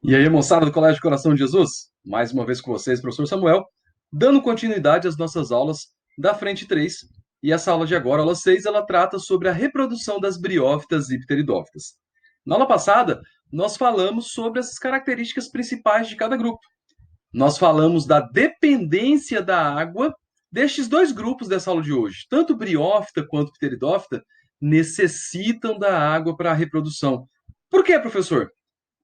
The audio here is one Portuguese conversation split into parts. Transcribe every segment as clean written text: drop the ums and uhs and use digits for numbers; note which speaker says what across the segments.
Speaker 1: E aí, moçada do Colégio Coração de Jesus? Mais uma vez com vocês, professor Samuel, dando continuidade às nossas aulas da Frente 3. E essa aula de agora, aula 6, ela trata sobre a reprodução das briófitas e pteridófitas. Na aula passada, nós falamos sobre as características principais de cada grupo. Nós falamos da dependência da água destes dois grupos dessa aula de hoje. Tanto briófita quanto pteridófita necessitam da água para a reprodução. Por quê, professor?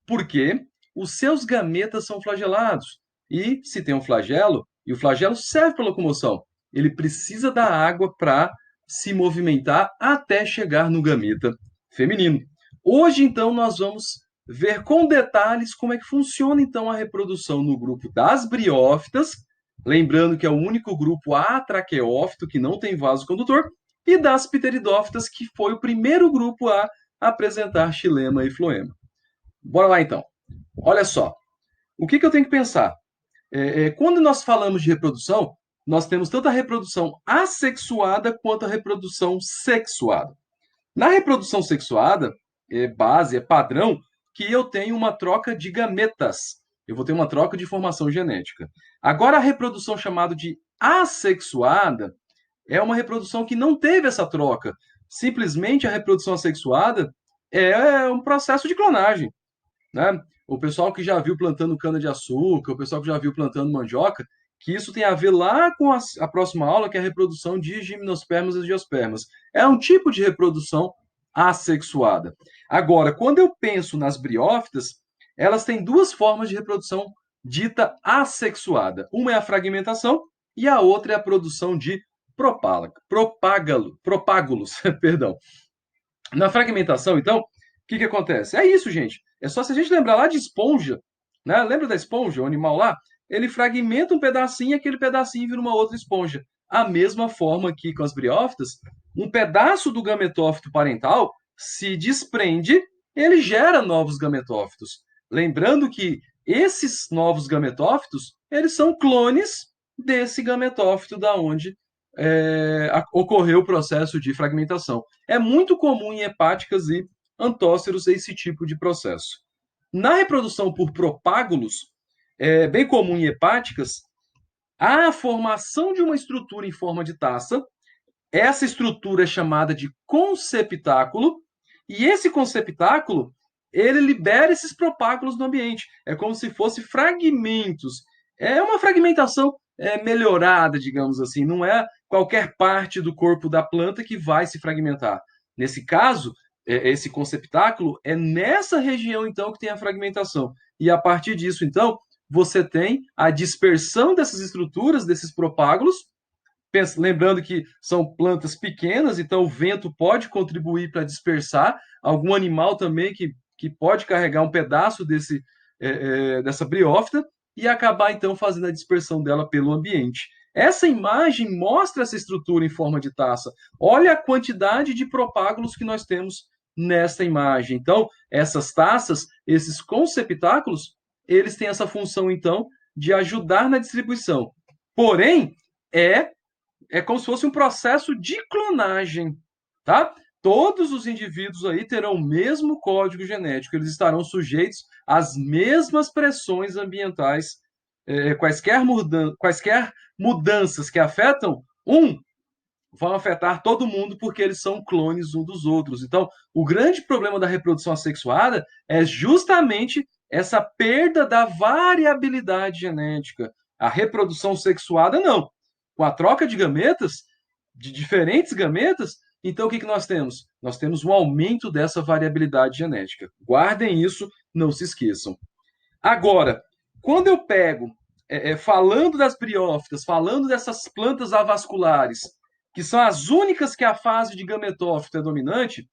Speaker 1: Porque os seus gametas são flagelados. E se tem um flagelo, e o flagelo serve para locomoção, ele precisa da água para se movimentar até chegar no gameta feminino. Hoje, então, nós vamos ver com detalhes como é que funciona então a reprodução no grupo das briófitas, lembrando que é o único grupo atraqueófito que não tem vaso condutor, e das pteridófitas, que foi o primeiro grupo a apresentar xilema e floema. Bora lá então. Olha só, o que eu tenho que pensar? Quando nós falamos de reprodução, nós temos tanto a reprodução assexuada quanto a reprodução sexuada. Na reprodução sexuada, é padrão, que eu tenho uma troca de gametas. Eu vou ter uma troca de informação genética. Agora, a reprodução chamada de assexuada é uma reprodução que não teve essa troca. Simplesmente a reprodução assexuada é um processo de clonagem, né? O pessoal que já viu plantando cana-de-açúcar, o pessoal que já viu plantando mandioca, que isso tem a ver lá com a próxima aula, que é a reprodução de gimnospermas e geospermas. É um tipo de reprodução assexuada. Agora, quando eu penso nas briófitas, elas têm duas formas de reprodução dita assexuada. Uma é a fragmentação e a outra é a produção de propágulos. Perdão. Na fragmentação, então, o que acontece? É isso, gente. É só se a gente lembrar lá de esponja, né? Lembra da esponja, o animal lá? Ele fragmenta um pedacinho e aquele pedacinho vira uma outra esponja. A mesma forma que com as briófitas, um pedaço do gametófito parental se desprende, ele gera novos gametófitos. Lembrando que esses novos gametófitos, eles são clones desse gametófito da onde ocorreu o processo de fragmentação. É muito comum em hepáticas e antóceros esse tipo de processo. Na reprodução por propágulos, é bem comum em hepáticas, a formação de uma estrutura em forma de taça. Essa estrutura é chamada de conceptáculo, e esse conceptáculo, ele libera esses propágulos no ambiente. É como se fosse fragmentos. É uma fragmentação melhorada, digamos assim. Não é qualquer parte do corpo da planta que vai se fragmentar. Nesse caso, esse conceptáculo é nessa região, então, que tem a fragmentação. E a partir disso, então, você tem a dispersão dessas estruturas, desses propágulos. Lembrando que são plantas pequenas, então o vento pode contribuir para dispersar. Algum animal também que pode carregar um pedaço dessa briófita e acabar então fazendo a dispersão dela pelo ambiente. Essa imagem mostra essa estrutura em forma de taça. Olha a quantidade de propágulos que nós temos nessa imagem. Então, essas taças, esses conceptáculos, eles têm essa função então de ajudar na distribuição. Porém, é como se fosse um processo de clonagem, tá? Todos os indivíduos aí terão o mesmo código genético, eles estarão sujeitos às mesmas pressões ambientais, quaisquer mudanças que afetam um vão afetar todo mundo porque eles são clones um dos outros. Então, o grande problema da reprodução assexuada é justamente essa perda da variabilidade genética. A reprodução sexuada, não. Com a troca de gametas, de diferentes gametas, então o que nós temos? Nós temos um aumento dessa variabilidade genética. Guardem isso, não se esqueçam. Agora, quando eu pego, falando das briófitas, falando dessas plantas avasculares, que são as únicas que a fase de gametófito é dominante,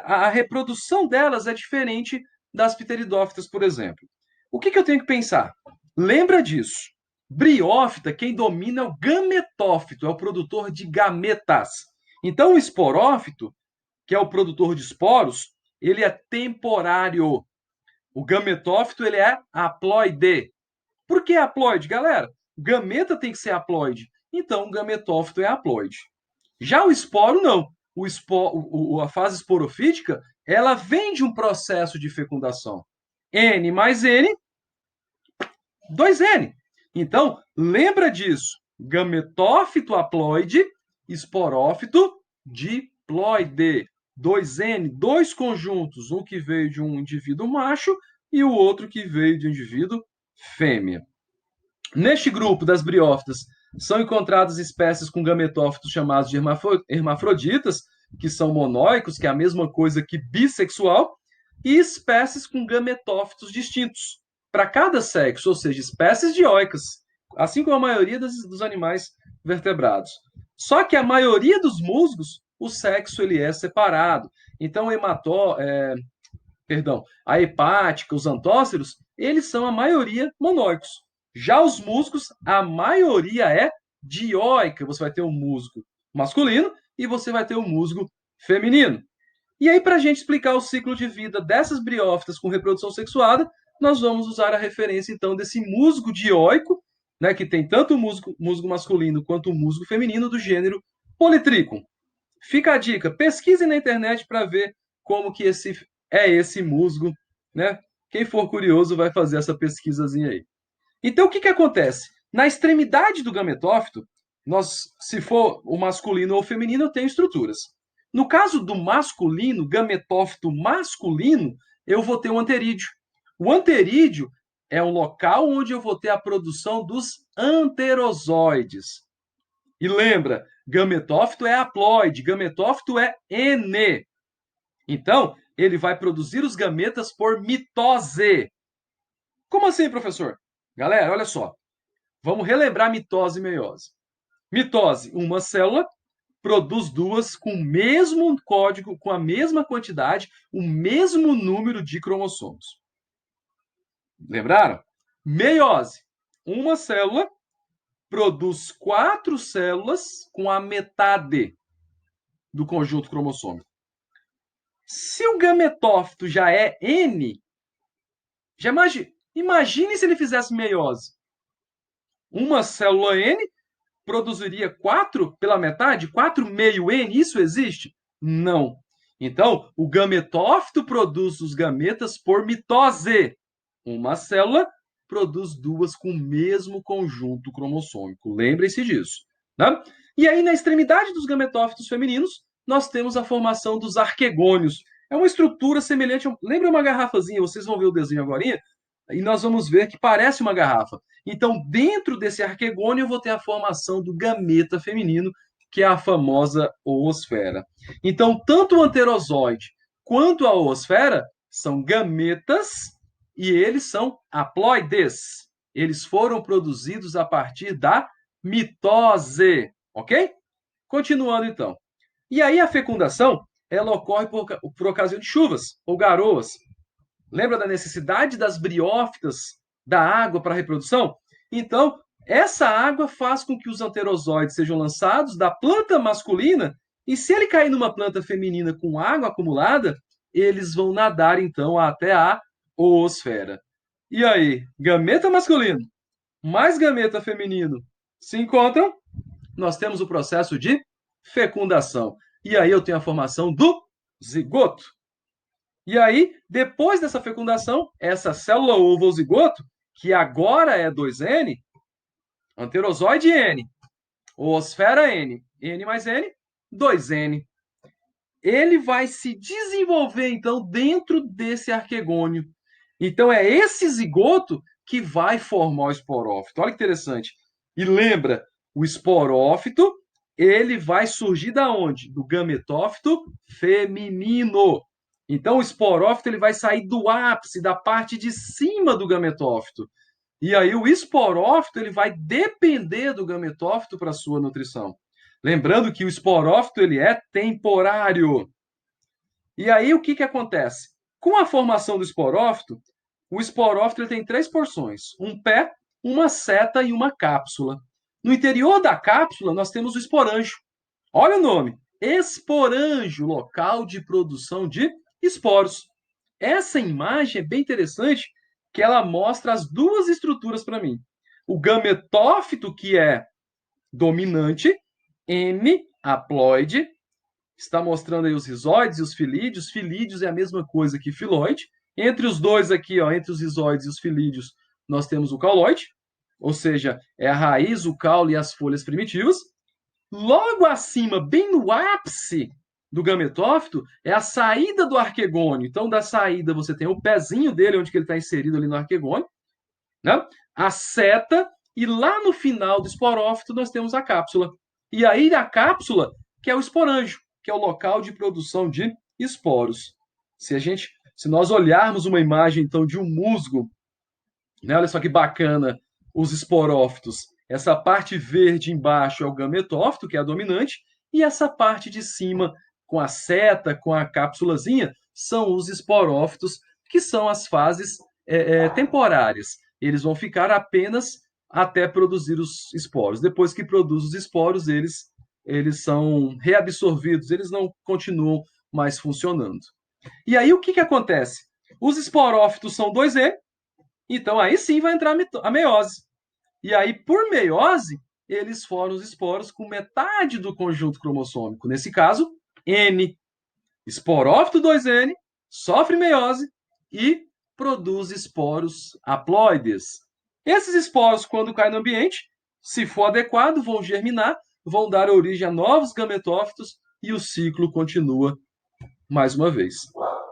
Speaker 1: a reprodução delas é diferente das pteridófitas, por exemplo. O que eu tenho que pensar? Lembra disso. Briófita, quem domina é o gametófito, é o produtor de gametas. Então, o esporófito, que é o produtor de esporos, ele é temporário. O gametófito, ele é haploide. Por que haploide, galera? Gameta tem que ser haploide. Então, o gametófito é haploide. Já o esporo, não. A fase esporofítica, ela vem de um processo de fecundação. N mais N, 2N. Então, lembra disso. Gametófito haploide, esporófito diploide. 2N, dois conjuntos, um que veio de um indivíduo macho e o outro que veio de um indivíduo fêmea. Neste grupo das briófitas, são encontradas espécies com gametófitos chamados de hermafroditas, que são monóicos, que é a mesma coisa que bissexual, e espécies com gametófitos distintos para cada sexo, ou seja, espécies dioicas, assim como a maioria dos animais vertebrados. Só que a maioria dos musgos, o sexo ele é separado. Então, a hepática, os antóceros, eles são a maioria monóicos. Já os musgos, a maioria é dioica. Você vai ter um musgo masculino e você vai ter um musgo feminino. E aí, para a gente explicar o ciclo de vida dessas briófitas com reprodução sexuada, nós vamos usar a referência, então, desse musgo dioico, né, que tem tanto o musgo masculino quanto o musgo feminino do gênero Polytrichum. Fica a dica, pesquise na internet para ver como que esse musgo, né? Quem for curioso vai fazer essa pesquisazinha aí. Então, o que acontece? Na extremidade do gametófito, se for o masculino ou o feminino, eu tenho estruturas. No caso do masculino, gametófito masculino, eu vou ter um anterídeo. O anterídeo é um local onde eu vou ter a produção dos anterozoides. E lembra, gametófito é haploide, gametófito é N. Então, ele vai produzir os gametas por mitose. Como assim, professor? Galera, olha só. Vamos relembrar mitose e meiose. Mitose, uma célula produz duas com o mesmo código, com a mesma quantidade, o mesmo número de cromossomos. Lembraram? Meiose, uma célula produz 4 células com a metade do conjunto cromossômico. Se o gametófito já é N, já imagine se ele fizesse meiose. Uma célula N produziria 4 pela metade? 4 meio N? Isso existe? Não. Então, o gametófito produz os gametas por mitose. Uma célula produz duas com o mesmo conjunto cromossômico. Lembrem-se disso. Né? E aí, na extremidade dos gametófitos femininos, nós temos a formação dos arquegônios. É uma estrutura semelhante. Lembra uma garrafazinha? Vocês vão ver o desenho agora? E nós vamos ver que parece uma garrafa. Então, dentro desse arquegônio, eu vou ter a formação do gameta feminino, que é a famosa oosfera. Então, tanto o anterozoide quanto a oosfera são gametas e eles são haploides. Eles foram produzidos a partir da mitose, ok? Continuando então. E aí a fecundação, ela ocorre por ocasião de chuvas ou garoas. Lembra da necessidade das briófitas da água para a reprodução? Então, essa água faz com que os anterozoides sejam lançados da planta masculina e se ele cair numa planta feminina com água acumulada, eles vão nadar então até a oosfera. E aí, gameta masculino mais gameta feminino se encontram, nós temos o processo de fecundação. E aí eu tenho a formação do zigoto. E aí, depois dessa fecundação, essa célula ovo ou zigoto, que agora é 2N, anterozoide N, oosfera N, N mais N, 2N. Ele vai se desenvolver, então, dentro desse arquegônio. Então, é esse zigoto que vai formar o esporófito. Olha que interessante. E lembra, o esporófito, ele vai surgir da onde? Do gametófito feminino. Então, o esporófito ele vai sair do ápice, da parte de cima do gametófito. E aí, o esporófito ele vai depender do gametófito para sua nutrição. Lembrando que o esporófito ele é temporário. E aí, o que acontece? Com a formação do esporófito, o esporófito ele tem 3 porções: um pé, uma seta e uma cápsula. No interior da cápsula, nós temos o esporângio. Olha o nome: esporângio, local de produção de esporos. Essa imagem é bem interessante, que ela mostra as duas estruturas para mim. O gametófito, que é dominante, M, haploide, está mostrando aí os rizóides e os filídeos. Filídeos é a mesma coisa que filóide. Entre os dois aqui, ó, entre os rizóides e os filídeos, nós temos o cauloide, ou seja, é a raiz, o caule e as folhas primitivas. Logo acima, bem no ápice do gametófito, é a saída do arquegônio. Então, da saída, você tem o pezinho dele, onde que ele está inserido ali no arquegônio, né? A seta, e lá no final do esporófito, nós temos a cápsula. E aí, a cápsula, que é o esporângio, que é o local de produção de esporos. Se nós olharmos uma imagem, então, de um musgo, né? Olha só que bacana os esporófitos. Essa parte verde embaixo é o gametófito, que é a dominante, e essa parte de cima, com a seta, com a cápsulazinha, são os esporófitos, que são as fases temporárias. Eles vão ficar apenas até produzir os esporos. Depois que produz os esporos, eles são reabsorvidos, eles não continuam mais funcionando. E aí o que acontece? Os esporófitos são 2E, então aí sim vai entrar a meiose. E aí, por meiose, eles formam os esporos com metade do conjunto cromossômico. Nesse caso, N. Esporófito 2N sofre meiose e produz esporos haploides. Esses esporos, quando caem no ambiente, se for adequado, vão germinar, vão dar origem a novos gametófitos e o ciclo continua mais uma vez.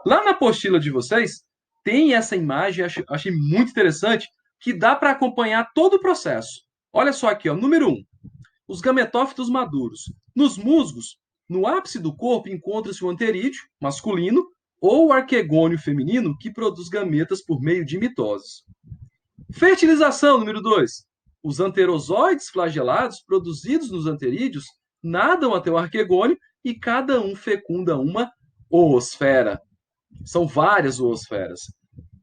Speaker 1: Lá na apostila de vocês, tem essa imagem, achei muito interessante, que dá para acompanhar todo o processo. Olha só aqui, ó, número 1, os gametófitos maduros. Nos musgos, no ápice do corpo encontra-se o anterídeo, masculino, ou o arquegônio feminino, que produz gametas por meio de mitoses. Fertilização, número 2. Os anterozoides flagelados, produzidos nos anterídeos, nadam até o arquegônio e cada um fecunda uma oosfera. São várias oosferas.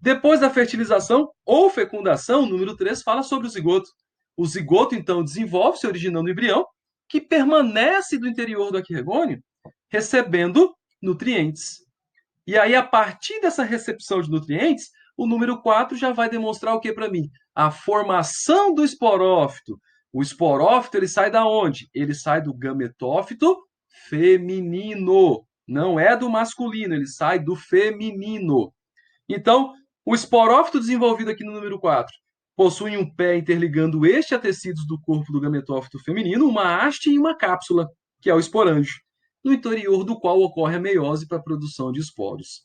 Speaker 1: Depois da fertilização ou fecundação, número 3 fala sobre o zigoto. O zigoto, então, desenvolve, se originando no embrião, que permanece do interior do arquegônio, recebendo nutrientes. E aí, a partir dessa recepção de nutrientes, o número 4 já vai demonstrar o que para mim? A formação do esporófito. O esporófito, ele sai da onde? Ele sai do gametófito feminino. Não é do masculino, ele sai do feminino. Então, o esporófito desenvolvido aqui no número 4 possui um pé interligando este a tecidos do corpo do gametófito feminino, uma haste e uma cápsula, que é o esporângio, no interior do qual ocorre a meiose para a produção de esporos.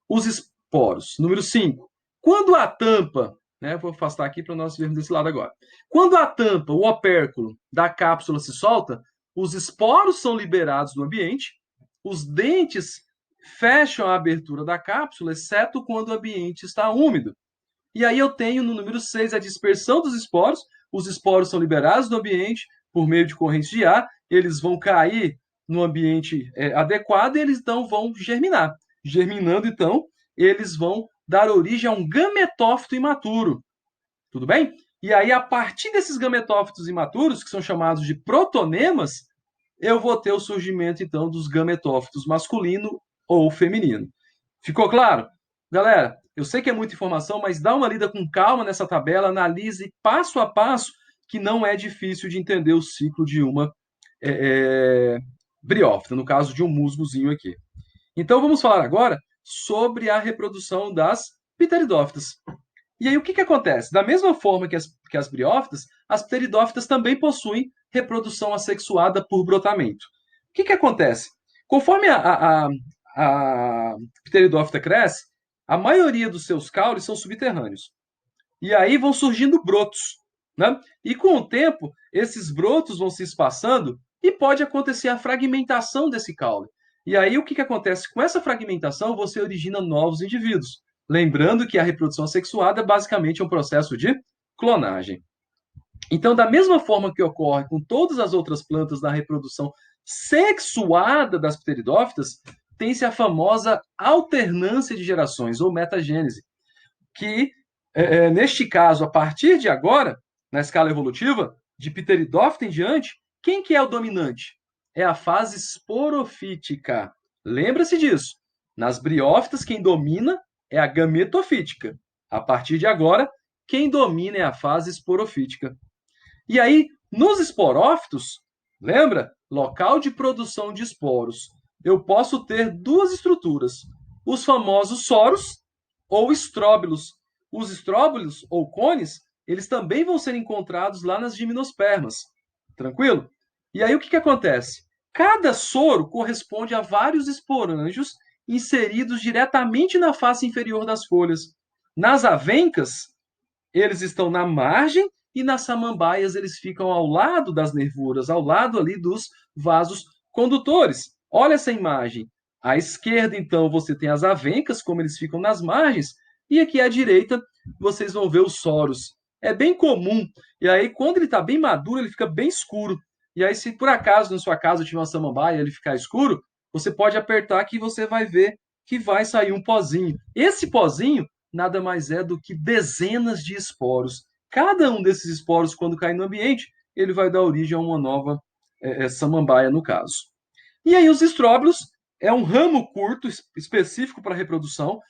Speaker 1: Os esporos, número 5. Quando a tampa, né, vou afastar aqui para nós vermos desse lado agora. Quando a tampa, o opérculo da cápsula se solta, os esporos são liberados no ambiente, os dentes fecham a abertura da cápsula, exceto quando o ambiente está úmido. E aí eu tenho no número 6 a dispersão dos esporos. Os esporos são liberados do ambiente por meio de correntes de ar, eles vão cair no ambiente adequado e eles então vão germinar. Germinando, então, eles vão dar origem a um gametófito imaturo. Tudo bem? E aí, a partir desses gametófitos imaturos, que são chamados de protonemas, eu vou ter o surgimento, então, dos gametófitos masculino ou feminino. Ficou claro? Galera, eu sei que é muita informação, mas dá uma lida com calma nessa tabela, analise passo a passo, que não é difícil de entender o ciclo de uma briófita, no caso de um musgozinho aqui. Então, vamos falar agora sobre a reprodução das pteridófitas. E aí, o que acontece? Da mesma forma que as briófitas, as pteridófitas também possuem reprodução assexuada por brotamento. O que acontece? Conforme a pteridófita cresce, a maioria dos seus caules são subterrâneos. E aí vão surgindo brotos. Né? E com o tempo, esses brotos vão se espaçando e pode acontecer a fragmentação desse caule. E aí o que acontece? Com essa fragmentação, você origina novos indivíduos. Lembrando que a reprodução assexuada basicamente é um processo de clonagem. Então, da mesma forma que ocorre com todas as outras plantas na reprodução sexuada das pteridófitas, tem-se a famosa alternância de gerações, ou metagênese, que, neste caso, a partir de agora, na escala evolutiva, de pteridófita em diante, quem que é o dominante? É a fase esporofítica. Lembra-se disso. Nas briófitas, quem domina é a gametofítica. A partir de agora, quem domina é a fase esporofítica. E aí, nos esporófitos, lembra? Local de produção de esporos. Eu posso ter duas estruturas. Os famosos soros ou estróbilos. Os estróbilos, ou cones, eles também vão ser encontrados lá nas gimnospermas. Tranquilo? E aí o que, que acontece? Cada soro corresponde a vários esporângios inseridos diretamente na face inferior das folhas. Nas avencas, eles estão na margem e nas samambaias eles ficam ao lado das nervuras, ao lado ali dos vasos condutores. Olha essa imagem. À esquerda, então, você tem as avencas, como eles ficam nas margens, e aqui à direita vocês vão ver os soros. É bem comum. E aí, quando ele está bem maduro, ele fica bem escuro. E aí, se por acaso na sua casa tiver uma samambaia e ele ficar escuro, você pode apertar que você vai ver que vai sair um pozinho. Esse pozinho nada mais é do que dezenas de esporos. Cada um desses esporos, quando cai no ambiente, ele vai dar origem a uma nova samambaia, no caso. E aí os estróbilos é um ramo curto, específico para reprodução.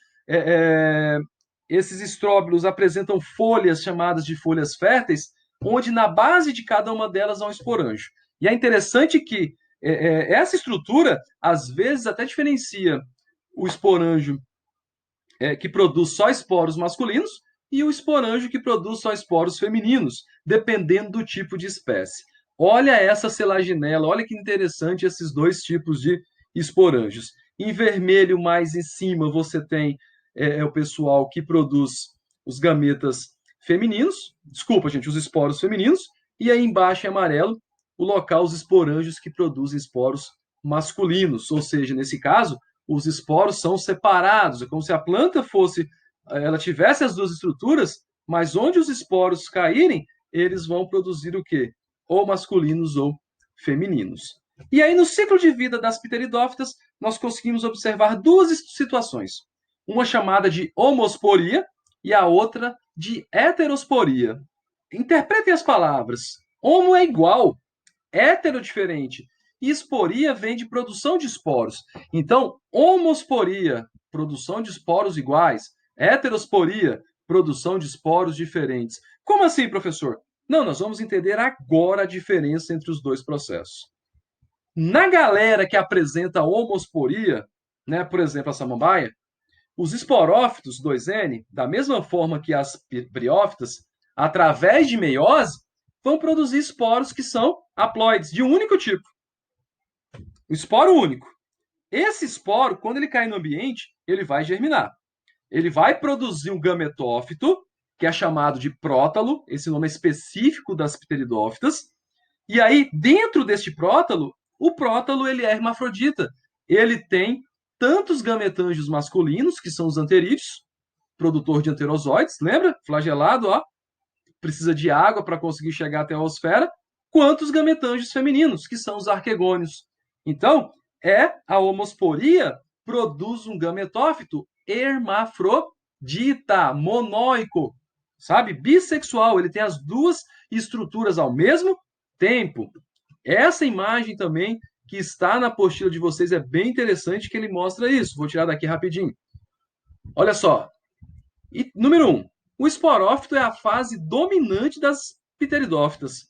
Speaker 1: Esses estróbilos apresentam folhas chamadas de folhas férteis, onde na base de cada uma delas há um esporângio. E é interessante que essa estrutura, às vezes, até diferencia o esporângio que produz só esporos masculinos e o esporângio que produz só esporos femininos, dependendo do tipo de espécie. Olha essa selaginela, olha que interessante esses dois tipos de esporângios. Em vermelho, mais em cima, você tem o pessoal que produz os gametas femininos, desculpa, gente, os esporos femininos, e aí embaixo em amarelo, o local, os esporângios que produzem esporos masculinos, ou seja, nesse caso, os esporos são separados, é como se a planta ela tivesse as duas estruturas, mas onde os esporos caírem, eles vão produzir o quê? Ou masculinos ou femininos. E aí, no ciclo de vida das pteridófitas, nós conseguimos observar duas situações. Uma chamada de homosporia e a outra de heterosporia. Interpretem as palavras. Homo é igual, hétero diferente. E esporia vem de produção de esporos. Então, homosporia, produção de esporos iguais. Heterosporia, produção de esporos diferentes. Como assim, professor? Não, nós vamos entender agora a diferença entre os dois processos. Na galera que apresenta homosporia, né, por exemplo, a samambaia, os esporófitos 2N, da mesma forma que as briófitas, através de meiose, vão produzir esporos que são haploides, de um único tipo. O esporo único. Esse esporo, quando ele cair no ambiente, ele vai germinar. Ele vai produzir um gametófito, que é chamado de prótalo, esse nome é específico das pteridófitas. E aí, dentro deste prótalo, o prótalo ele é hermafrodita. Ele tem tantos gametângios masculinos, que são os anterídeos, produtor de anterozoides, lembra? Flagelado, ó, precisa de água para conseguir chegar até a osfera, quanto os gametângios femininos, que são os arquegônios. Então, a homosporia produz um gametófito hermafrodita, monóico, sabe? Bissexual, ele tem as duas estruturas ao mesmo tempo. Essa imagem também que está na apostila de vocês é bem interessante, que ele mostra isso. Vou tirar daqui rapidinho. Olha só. E, número 1. O esporófito é a fase dominante das pteridófitas.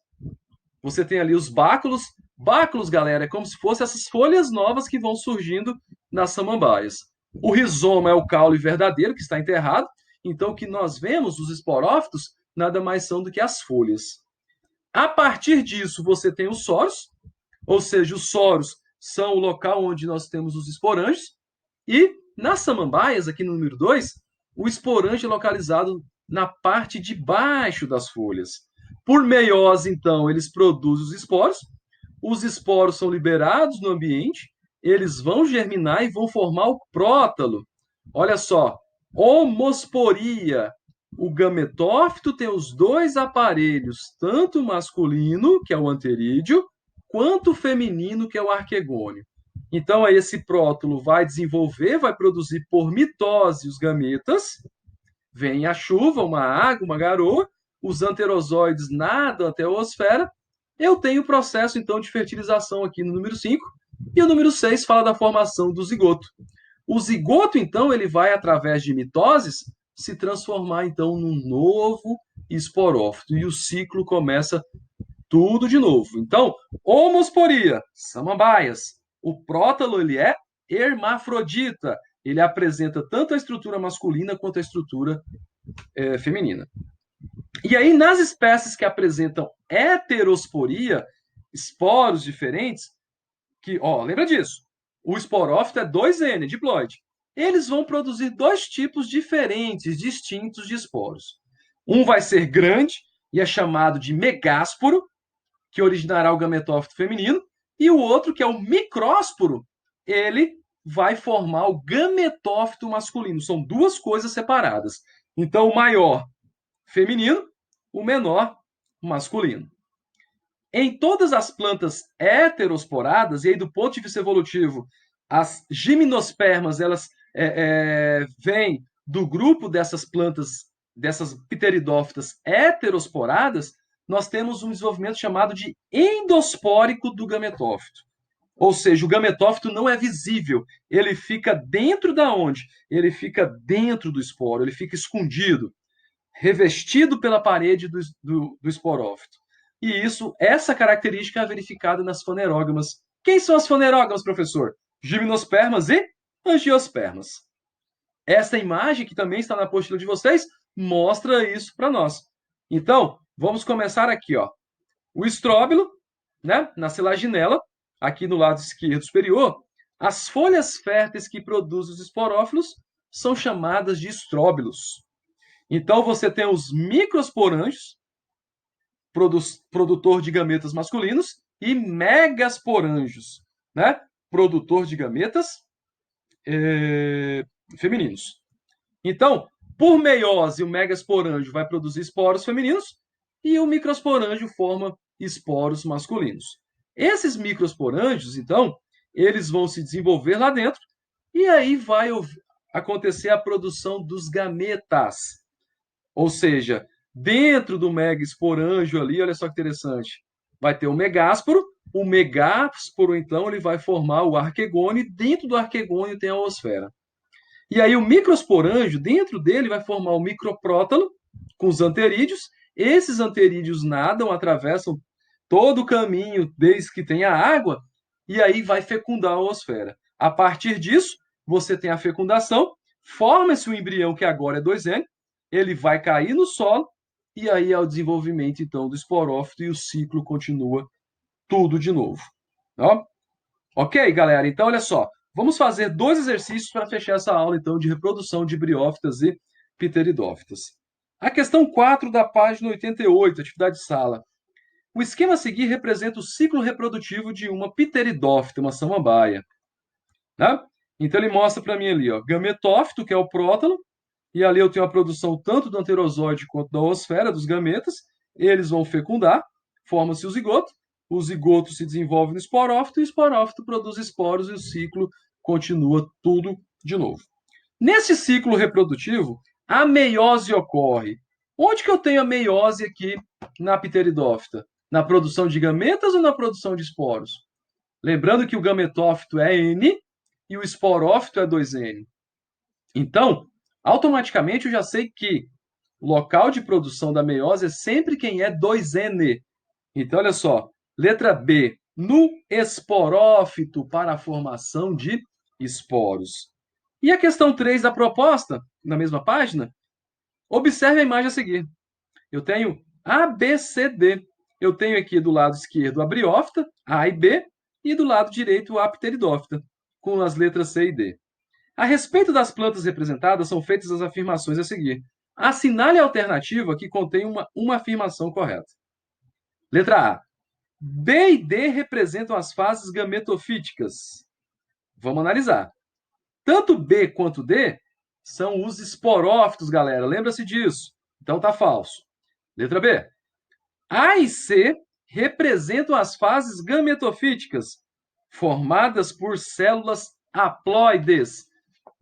Speaker 1: Você tem ali os báculos. Báculos, galera, é como se fossem essas folhas novas que vão surgindo nas samambaias. O rizoma é o caule verdadeiro, que está enterrado. Então, o que nós vemos, os esporófitos, nada mais são do que as folhas. A partir disso, você tem os soros, ou seja, os soros são o local onde nós temos os esporângios. E nas samambaias, aqui no número 2, o esporângio é localizado na parte de baixo das folhas. Por meiose, então, eles produzem os esporos são liberados no ambiente, eles vão germinar e vão formar o prótalo. Olha só, homosporia. O gametófito tem os dois aparelhos, tanto o masculino, que é o anterídeo, quanto o feminino, que é o arquegônio. Então, aí esse prótalo vai desenvolver, vai produzir por mitose os gametas, vem a chuva, uma água, uma garoa, os anterozoides nadam até a osfera, eu tenho o processo, então, de fertilização aqui no número 5, e o número 6 fala da formação do zigoto. O zigoto, então, ele vai, através de mitoses, se transformar, então, num novo esporófito, e o ciclo começa tudo de novo. Então, homosporia, samambaias. O prótalo, ele é hermafrodita. ele apresenta tanto a estrutura masculina quanto a estrutura feminina. E aí, nas espécies que apresentam heterosporia, esporos diferentes, que, ó, lembra disso, o esporófito é 2N, diploide. Eles vão produzir dois tipos diferentes, distintos de esporos. Um vai ser grande e é chamado de megásporo, que originará o gametófito feminino, e o outro, que é o micrósporo, ele vai formar o gametófito masculino. São duas coisas separadas. Então, o maior feminino, o menor masculino. Em todas as plantas heterosporadas, e aí do ponto de vista evolutivo, as gimnospermas, elas vêm do grupo dessas plantas, dessas pteridófitas heterosporadas, nós temos um desenvolvimento chamado de endospórico do gametófito. Ou seja, o gametófito não é visível, ele fica dentro da onde? Ele fica dentro do esporo, ele fica escondido, revestido pela parede do esporófito. E essa característica é verificada nas fanerógamas. Quem são as fanerógamas, professor? Gimnospermas e angiospermas. Esta imagem, que também está na apostila de vocês, mostra isso para nós. Então, vamos começar aqui, ó. O estróbilo, né, na selaginela, aqui no lado esquerdo superior, as folhas férteis que produzem os esporófilos são chamadas de estróbilos. Então, você tem os microsporângios, produtor de gametas masculinos, e megasporângios, né, produtor de gametas femininos. Então, por meiose, o megasporângio vai produzir esporos femininos e o microsporângio forma esporos masculinos. Esses microsporângios, então, eles vão se desenvolver lá dentro e aí vai acontecer a produção dos gametas. Ou seja, dentro do megasporângio ali, olha só que interessante, vai ter o megásporo. O megásporo, então, ele vai formar o arquegônio e dentro do arquegônio tem a oosfera. E aí o microsporângio, dentro dele, vai formar o microprótalo com os anterídeos. Esses anterídeos nadam, atravessam todo o caminho desde que tem a água e aí vai fecundar a oosfera. A partir disso, você tem a fecundação, forma-se o embrião, que agora é 2N, ele vai cair no solo e aí é o desenvolvimento, então, do esporófito e o ciclo continua tudo de novo. Ó? Ok, galera? Então, olha só. Vamos fazer 2 exercícios para fechar essa aula, então, de reprodução de briófitas e pteridófitas. A questão 4 da página 88, atividade de sala. O esquema a seguir representa o ciclo reprodutivo de uma pteridófita, uma samambaia. Né? Então, ele mostra para mim ali, ó, gametófito, que é o prótalo, e ali eu tenho a produção tanto do anterozoide quanto da oosfera, dos gametas. Eles vão fecundar, forma-se o zigoto se desenvolve no esporófito, e o esporófito produz esporos e o ciclo continua tudo de novo. Nesse ciclo reprodutivo, a meiose ocorre. Onde que eu tenho a meiose aqui na pteridófita? Na produção de gametas ou na produção de esporos? Lembrando que o gametófito é N e o esporófito é 2N. Então, automaticamente eu já sei que o local de produção da meiose é sempre quem é 2N. Então, olha só, letra B, no esporófito para a formação de esporos. E a questão 3 da proposta, na mesma página, observe a imagem a seguir. Eu tenho A, B, C, D. Eu tenho aqui do lado esquerdo a briófita, A e B, e do lado direito a pteridófita, com as letras C e D. A respeito das plantas representadas, são feitas as afirmações a seguir. Assinale a alternativa que contém uma afirmação correta. Letra A. B e D representam as fases gametofíticas. Vamos analisar. Tanto B quanto D são os esporófitos, galera. Lembra-se disso. Então tá falso. Letra B. A e C representam as fases gametofíticas, formadas por células haploides.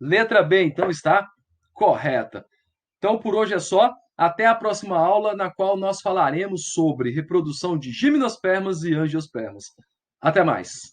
Speaker 1: Letra B, então, está correta. Então, por hoje é só. Até a próxima aula, na qual nós falaremos sobre reprodução de gimnospermas e angiospermas. Até mais!